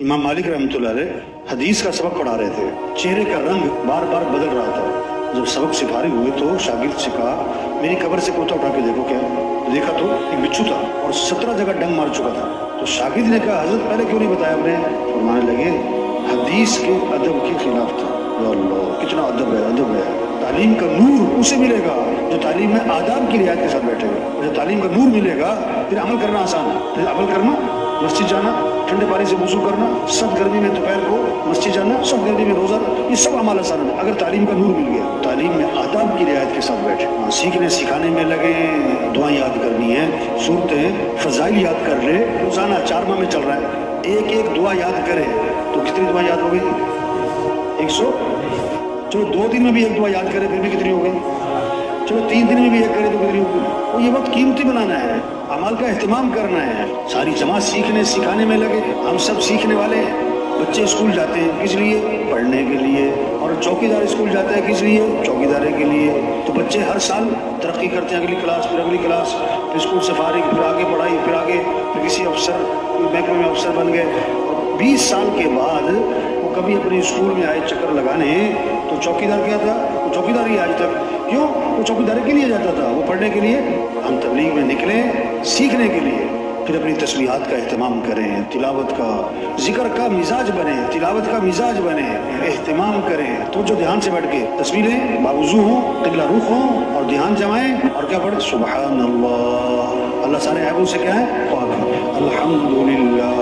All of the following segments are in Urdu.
امام مالک رحمۃ اللہ علیہ حدیث کا سبق پڑھا رہے تھے، چہرے کا رنگ بار بار بدل رہا تھا۔ جب سبق سے فارغ ہوئے تو شاگرد سے کہا میری قبر سے کوتا اٹھا کے دیکھو کیا ہے۔ دیکھا تو ایک بچھو تھا اور 17 جگہ ڈنگ مار چکا تھا۔ تو شاگرد نے کہا حضرت پہلے کیوں نہیں بتایا آپ نے؟ فرمانے لگے حدیث کے ادب کے خلاف تھا۔ یا اللہ کتنا ادب ہے، ادب ہے۔ تعلیم کا نور اسے ملے گا جو تعلیم میں آداب کی رعایت کے ساتھ بیٹھے گا۔ اور جب تعلیم کا نور ملے گا پھر عمل کرنا آسان ہے، پھر عمل کرنا، مسجد جانا، ٹھنڈے پانی سے وضو کرنا، سخت گرمی میں دوپہر کو مسجد جانا، سخت گرمی میں روزہ، یہ سب اعمال آسان ہے اگر تعلیم کا نور مل گیا۔ تعلیم میں آداب کی رعایت کے ساتھ بیٹھے، سیکھنے سکھانے میں لگے، دعائیں یاد کرنی ہے، صورتیں فضائل یاد کر لے۔ روزانہ 4 ماہ میں چل رہا ہے، ایک دعا یاد کرے تو کتنی دعائیں یاد ہو گئی؟ 100۔ چلو 2 دن میں بھی ایک دعا یاد کرے پھر بھی کتنی ہو گئی؟ چلو 3 دن میں بھی ایک کرے تو کتنی ہو گئی؟ وہ یہ وقت قیمتی بنانا ہے، اعمال کا اہتمام کرنا ہے۔ ساری جماعت سیکھنے سکھانے میں لگے، ہم سب سیکھنے والے ہیں۔ بچے اسکول جاتے ہیں کس لیے؟ پڑھنے کے لیے، اور چوکیدار اسکول جاتا ہے کس لیے؟ چوکیداری کے لیے۔ تو بچے ہر سال ترقی کرتے ہیں، اگلی کلاس، پھر اگلی کلاس، پھر اسکول سے فارغ، پھر آگے پڑھائی، پھر آگے، پھر کسی افسر، محکمے میں افسر بن گئے۔ 20 سال کے بعد وہ کبھی اپنے اسکول میں آئے چکر لگانے تو چوکیدار کیا تھا؟ وہ چوکیدار ہی آج تک۔ کیوں؟ وہ چوکیداری کے لیے جاتا تھا، وہ پڑھنے کے لیے۔ ہم تبلیغ میں نکلے سیکھنے کے لیے، پھر اپنی تسبیحات کا اہتمام کریں، تلاوت کا، ذکر کا مزاج بنے، تلاوت کا مزاج بنے، اہتمام کریں۔ تو جو دھیان سے بیٹھ کے تصویر لیں، باوضو ہوں، قبلہ رخ ہوں، اور دھیان جمائیں، اور کیا پڑھیں؟ سبحان اللہ، اللہ سارے عیبوں سے کیا ہے؟ پاک ہے۔ الحمدللہ،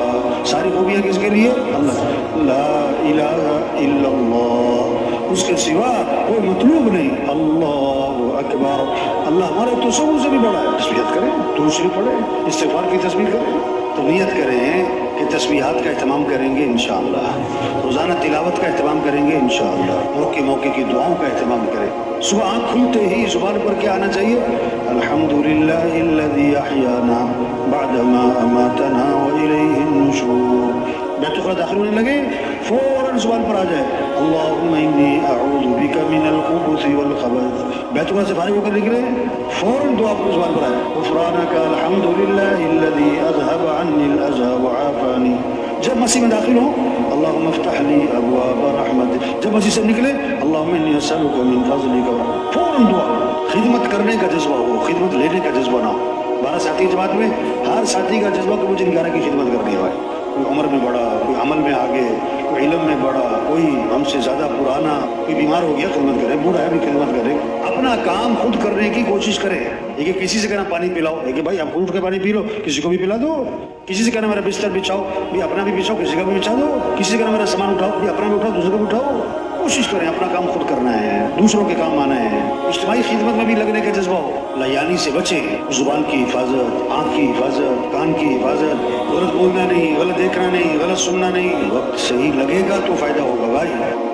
ساری خوبیاں کس کے لیے؟ اللہ۔ لا الہ الا اللہ، اس کے سوا کوئی مطلوب نہیں۔ اللہ اکبر، اللہ ہمارے تصور سے بھی بڑا ہے۔ تسبیحات کریں، درود شریف پڑھیں، استغفار کی تسبیح کریں۔ تو نیت کریں کہ تسبیحات کا اہتمام کریں گے انشاءاللہ، روزانہ تلاوت کا اہتمام کریں گے انشاءاللہ، موقع موقع کی دعاؤں کا اہتمام کریں۔ صبح آنکھ کھلتے ہی زبان پر کیا آنا چاہیے؟ الحمدللہ الذی احیانا بعدما اماتنا والیہ النشور۔ بیت الخلا داخل ہونے لگے فوراً زبان پر آ جائے اللہم انی اعوذ بک من الخبث والخبث۔ بیت الخلا سے فارغ ہو کر نکلے فوراً دعا پر زبان پر آئے غفرانک الحمدللہ الذی اذهب عنی الاذى وعافانی۔ جب مسجد میں داخل ہوں اللہم افتح لی ابواب رحمت۔ جب مسجد سے نکلے اللہم انی اسألک من فضلک، فوراً دعا۔ خدمت کرنے کا جذبہ ہو، خدمت لینے کا جذبہ نہ ہو۔ 12 ساتھی جماعت میں ہر ساتھی کا جذبہ کہ مجھے 11 کی خدمت کرنی ہے۔ کوئی عمر میں بڑا، کوئی عمل میں آگے، کوئی علم میں بڑا، کوئی ہم سے زیادہ پرانا، کوئی بیمار ہو گیا خدمت کرے، بوڑھا ہے بھی خدمت کرے۔ اپنا کام خود کرنے کی کوشش کرے۔ یہ کہ کسی سے کہنا پانی پلاؤ، یہ کہ بھائی آپ خود اٹھ کے پانی پی لو، کسی کو بھی پلا دو۔ کسی سے کہنا میرا بستر بچھاؤ، بھی اپنا بھی بچھاؤ، کسی کا بھی بچھا دو۔ کسی سے کہنا میرا سامان اٹھاؤ، بھی اپنا بھی اٹھاؤ، دوسرے کو بھی اٹھاؤ۔ کوشش کریں اپنا کام خود کرنا ہے، دوسروں کے کام آنا ہے۔ اجتماعی خدمت میں بھی لگنے کا جذبہ ہو۔ لیانی سے بچیں، زبان کی حفاظت، آنکھ کی حفاظت، کان کی حفاظت، غلط بولنا نہیں، غلط دیکھنا نہیں، غلط سننا نہیں۔ وقت صحیح لگے گا تو فائدہ ہوگا بھائی۔